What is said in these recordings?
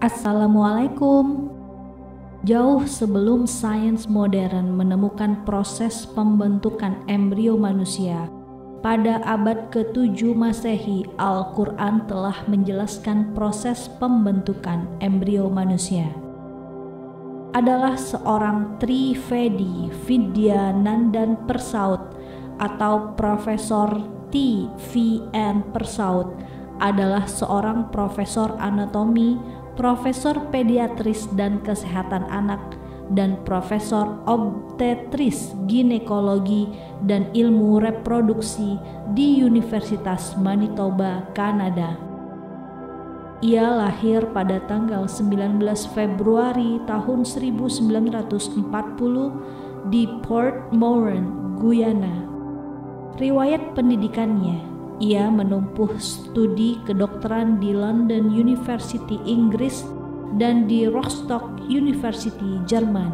Assalamualaikum. Jauh sebelum sains modern menemukan proses pembentukan embrio manusia, pada abad ke-7 Masehi, Al-Quran telah menjelaskan proses pembentukan embrio manusia. Adalah seorang Trivedi Vidyanandan Persaud atau Profesor T.V.N. Persaud adalah seorang profesor anatomi, profesor pediatris dan kesehatan anak, dan profesor obstetris, ginekologi, dan ilmu reproduksi di Universitas Manitoba, Kanada. Ia lahir pada tanggal 19 Februari tahun 1940 di Port Moran, Guyana. Riwayat pendidikannya: ia menempuh studi kedokteran di London University, Inggris, dan di Rostock University, Jerman.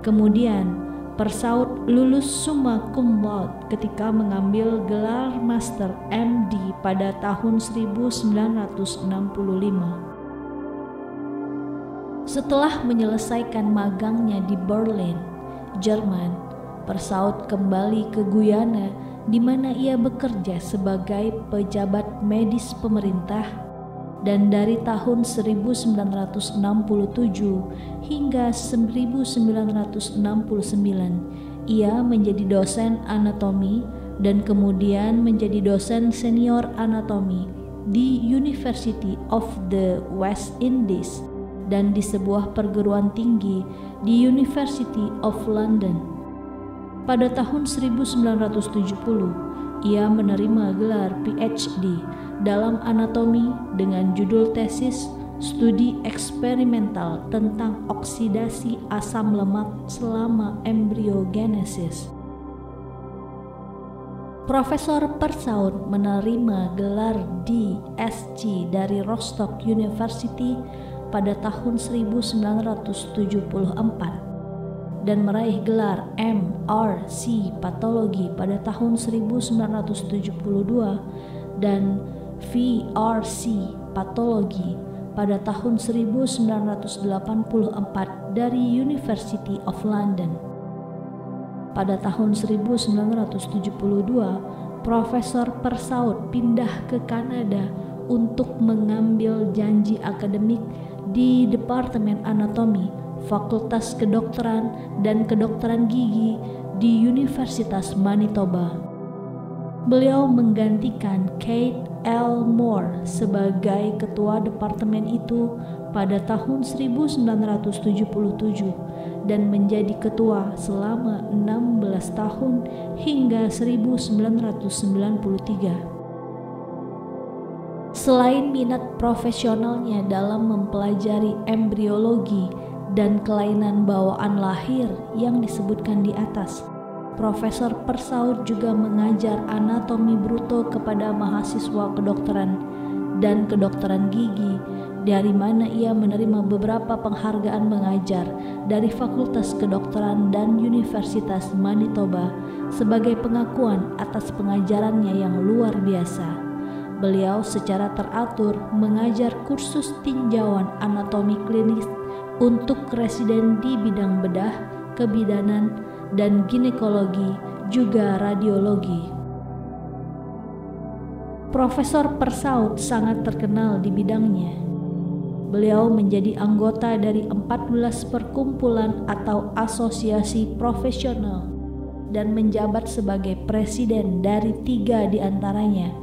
Kemudian, Persaud lulus summa cum laude ketika mengambil gelar Master MD pada tahun 1965. Setelah menyelesaikan magangnya di Berlin, Jerman, Persaud kembali ke Guyana, di mana ia bekerja sebagai pejabat medis pemerintah, dan dari tahun 1967 hingga 1969 ia menjadi dosen anatomi dan kemudian menjadi dosen senior anatomi di University of the West Indies dan di sebuah perguruan tinggi di University of London. Pada tahun 1970, ia menerima gelar PhD dalam anatomi dengan judul tesis studi eksperimental tentang oksidasi asam lemak selama embriogenesis. Profesor Persaud menerima gelar DSc dari Rostock University pada tahun 1974. dan meraih gelar MRC Patologi pada tahun 1972 dan VRC Patologi pada tahun 1984 dari University of London. Pada tahun 1972, Profesor Persaud pindah ke Kanada untuk mengambil janji akademik di Departemen Anatomi, Fakultas Kedokteran dan Kedokteran Gigi di Universitas Manitoba. Beliau menggantikan Kate L. Moore sebagai ketua departemen itu pada tahun 1977 dan menjadi ketua selama 16 tahun hingga 1993. Selain minat profesionalnya dalam mempelajari embriologi dan kelainan bawaan lahir yang disebutkan di atas, Profesor Persaud juga mengajar anatomi bruto kepada mahasiswa kedokteran dan kedokteran gigi, dari mana ia menerima beberapa penghargaan mengajar dari Fakultas Kedokteran dan Universitas Manitoba sebagai pengakuan atas pengajarannya yang luar biasa. Beliau secara teratur mengajar kursus tinjauan anatomi klinis untuk residen di bidang bedah, kebidanan, dan ginekologi, juga radiologi. Profesor Persaud sangat terkenal di bidangnya. Beliau menjadi anggota dari 14 perkumpulan atau asosiasi profesional dan menjabat sebagai presiden dari 3 di antaranya.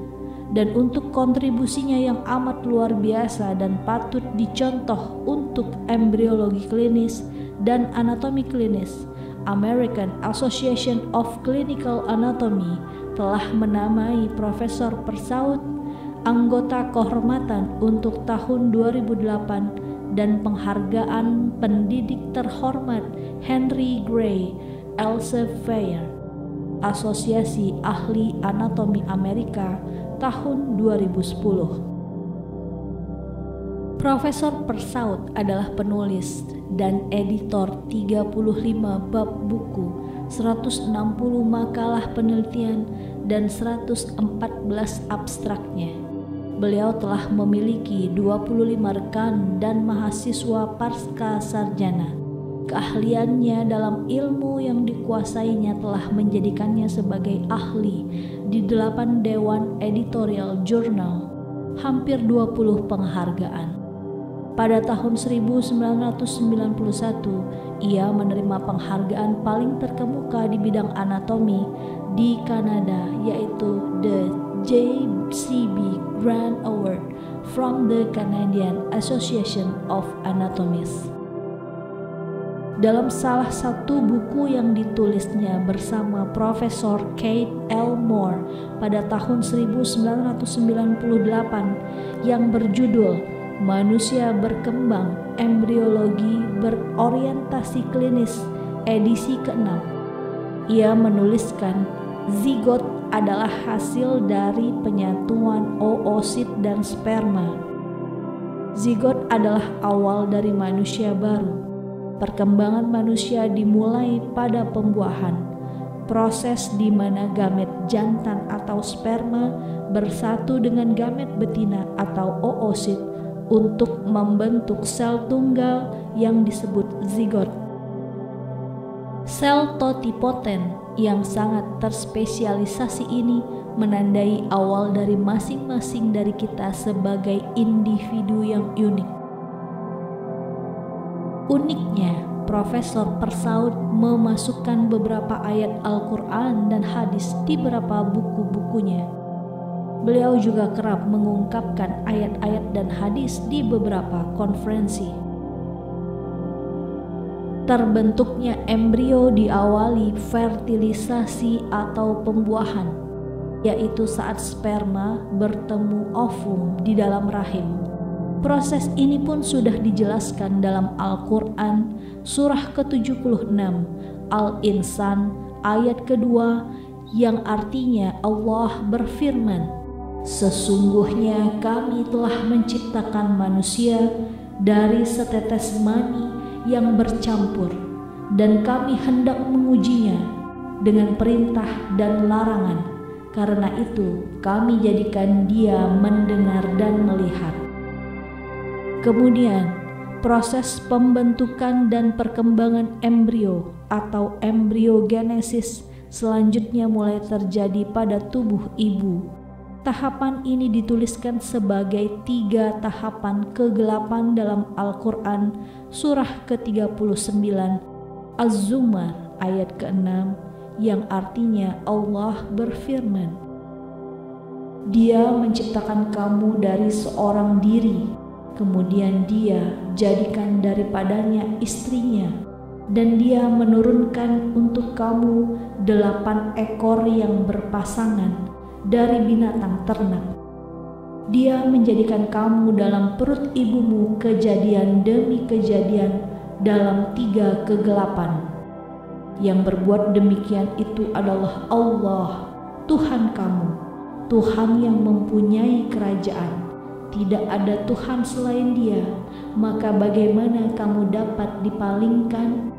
Dan untuk kontribusinya yang amat luar biasa dan patut dicontoh untuk embriologi klinis dan anatomi klinis, American Association of Clinical Anatomy telah menamai Profesor Persaud anggota kehormatan untuk tahun 2008 dan penghargaan pendidik terhormat Henry Gray Elsevier, Asosiasi Ahli Anatomi Amerika, tahun 2010. Profesor Persaud adalah penulis dan editor 35 bab buku, 160 makalah penelitian, dan 114 abstraknya. beliau telah memiliki 25 rekan dan mahasiswa pasca sarjana. Keahliannya dalam ilmu yang dikuasainya telah menjadikannya sebagai ahli di 8 dewan editorial jurnal, hampir 20 penghargaan. Pada tahun 1991, ia menerima penghargaan paling terkemuka di bidang anatomi di Kanada, yaitu The JCB Grant Award from the Canadian Association of Anatomists. Dalam salah satu buku yang ditulisnya bersama Profesor Kate L. Moore pada tahun 1998 yang berjudul Manusia Berkembang, Embriologi Berorientasi Klinis, edisi ke-6, ia menuliskan zigot adalah hasil dari penyatuan oosit dan sperma. Zigot adalah awal dari manusia baru. Perkembangan manusia dimulai pada pembuahan, proses di mana gamet jantan atau sperma bersatu dengan gamet betina atau oosit untuk membentuk sel tunggal yang disebut zigot. Sel totipotent yang sangat terspesialisasi ini menandai awal dari masing-masing dari kita sebagai individu yang unik. Uniknya, Profesor Persaud memasukkan beberapa ayat Al-Quran dan hadis di beberapa buku-bukunya. Beliau juga kerap mengungkapkan ayat-ayat dan hadis di beberapa konferensi. Terbentuknya embrio diawali fertilisasi atau pembuahan, yaitu saat sperma bertemu ovum di dalam rahim. Proses ini pun sudah dijelaskan dalam Al-Quran surah ke-76 Al-Insan ayat kedua, yang artinya Allah berfirman, "Sesungguhnya kami telah menciptakan manusia dari setetes mani yang bercampur, dan kami hendak mengujinya dengan perintah dan larangan. Karena itu kami jadikan dia mendengar dan melihat." Kemudian proses pembentukan dan perkembangan embrio atau embriogenesis selanjutnya mulai terjadi pada tubuh ibu. Tahapan ini dituliskan sebagai 3 tahapan kegelapan dalam Al-Quran surah ke-39 Az-Zumar ayat ke-6, yang artinya Allah berfirman, "Dia menciptakan kamu dari seorang diri, kemudian dia jadikan daripadanya istrinya, dan dia menurunkan untuk kamu 8 ekor yang berpasangan dari binatang ternak. Dia menjadikan kamu dalam perut ibumu kejadian demi kejadian dalam 3 kegelapan. Yang berbuat demikian itu adalah Allah, Tuhan kamu, Tuhan yang mempunyai kerajaan. Tidak ada Tuhan selain Dia, maka bagaimana kamu dapat dipalingkan?"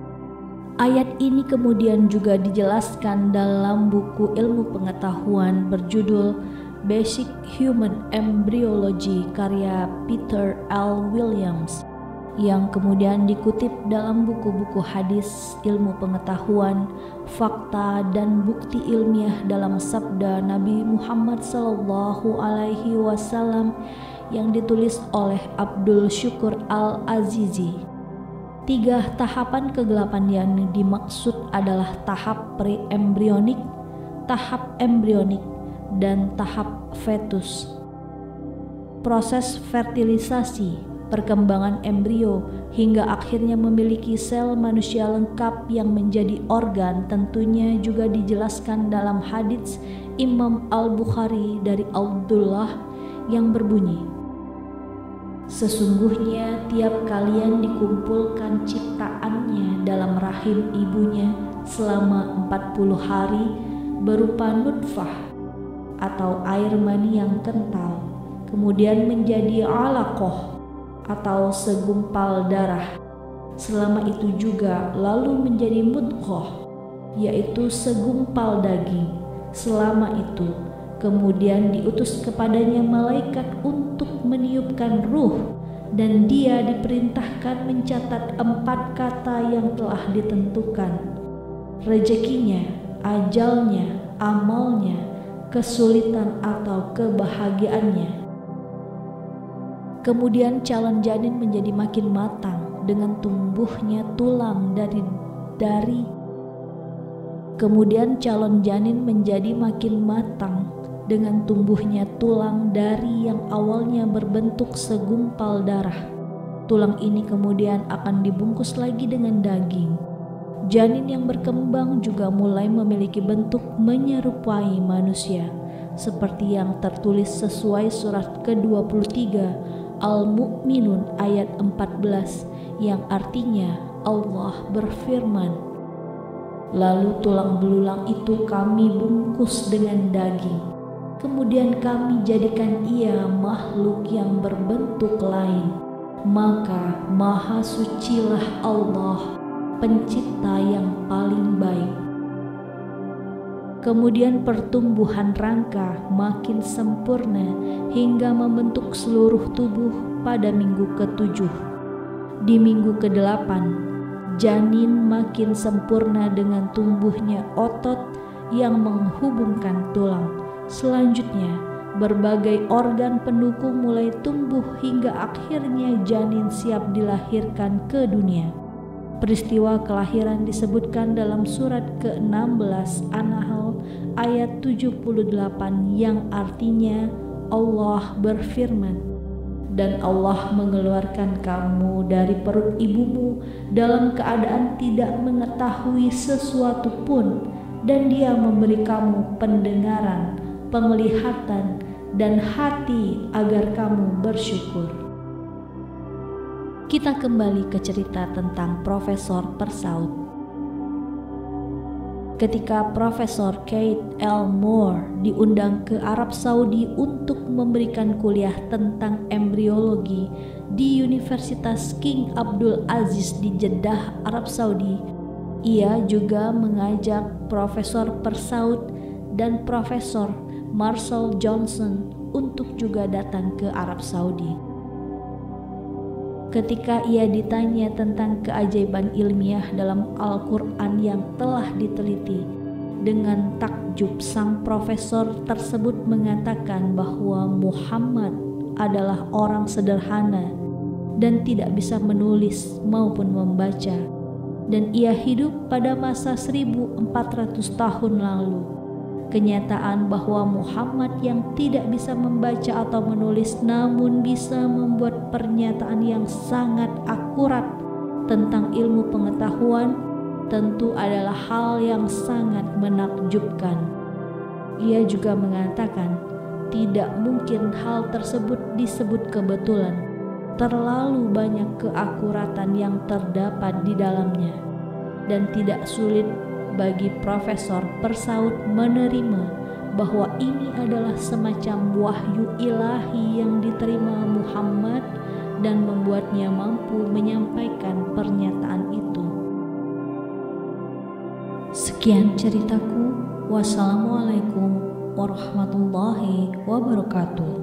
Ayat ini kemudian juga dijelaskan dalam buku ilmu pengetahuan berjudul Basic Human Embryology karya Peter L. Williams, yang kemudian dikutip dalam buku-buku hadis ilmu pengetahuan, fakta dan bukti ilmiah dalam sabda Nabi Muhammad SAW yang ditulis oleh Abdul Syukur Al-Azizi. 3 tahapan kegelapan yang dimaksud adalah tahap pre-embrionik, tahap embrionik, dan tahap fetus. Proses fertilisasi, perkembangan embrio hingga akhirnya memiliki sel manusia lengkap yang menjadi organ tentunya juga dijelaskan dalam hadits Imam Al-Bukhari dari Abdullah yang berbunyi, "Sesungguhnya tiap kalian dikumpulkan ciptaannya dalam rahim ibunya selama 40 hari berupa nutfah atau air mani yang kental, kemudian menjadi alaqah atau segumpal darah. Selama itu juga lalu menjadi mudghah, yaitu segumpal daging. Selama itu Kemudian diutus kepadanya malaikat untuk meniupkan ruh, dan dia diperintahkan mencatat 4 kata yang telah ditentukan: rezekinya, ajalnya, amalnya, kesulitan atau kebahagiaannya. Kemudian calon janin menjadi makin matang dengan tumbuhnya tulang dari Kemudian calon janin menjadi makin matang dengan tumbuhnya tulang dari yang awalnya berbentuk segumpal darah. Tulang ini kemudian akan dibungkus lagi dengan daging. Janin yang berkembang juga mulai memiliki bentuk menyerupai manusia, seperti yang tertulis sesuai surat ke-23 Al-Mu'minun ayat 14, yang artinya Allah berfirman, "Lalu tulang belulang itu kami bungkus dengan daging. Kemudian kami jadikan ia makhluk yang berbentuk lain. Maka maha sucilah Allah, pencipta yang paling baik." Kemudian pertumbuhan rangka makin sempurna hingga membentuk seluruh tubuh pada minggu ke-7. Di minggu ke-8, janin makin sempurna dengan tumbuhnya otot yang menghubungkan tulang. Selanjutnya, berbagai organ pendukung mulai tumbuh hingga akhirnya janin siap dilahirkan ke dunia. Peristiwa kelahiran disebutkan dalam surat ke-16 An-Nahl ayat 78, yang artinya Allah berfirman, "Dan Allah mengeluarkan kamu dari perut ibumu dalam keadaan tidak mengetahui sesuatu pun, dan Dia memberi kamu pendengaran, penglihatan, dan hati agar kamu bersyukur." Kita kembali ke cerita tentang Profesor Persaud. Ketika Profesor Keith L. Moore diundang ke Arab Saudi untuk memberikan kuliah tentang embriologi di Universitas King Abdul Aziz di Jeddah, Arab Saudi, ia juga mengajak Profesor Persaud dan Profesor Marshall Johnson untuk juga datang ke Arab Saudi. Ketika ia ditanya tentang keajaiban ilmiah dalam Al-Quran yang telah diteliti, dengan takjub sang profesor tersebut mengatakan bahwa Muhammad adalah orang sederhana dan tidak bisa menulis maupun membaca, dan ia hidup pada masa 1400 tahun lalu. Kenyataan bahwa Muhammad yang tidak bisa membaca atau menulis namun bisa membuat pernyataan yang sangat akurat tentang ilmu pengetahuan tentu adalah hal yang sangat menakjubkan. Ia juga mengatakan tidak mungkin hal tersebut disebut kebetulan. Terlalu banyak keakuratan yang terdapat di dalamnya, dan tidak sulit bagi Profesor Persaud menerima bahwa ini adalah semacam wahyu ilahi yang diterima Muhammad dan membuatnya mampu menyampaikan pernyataan itu. Sekian ceritaku. Wassalamualaikum warahmatullahi wabarakatuh.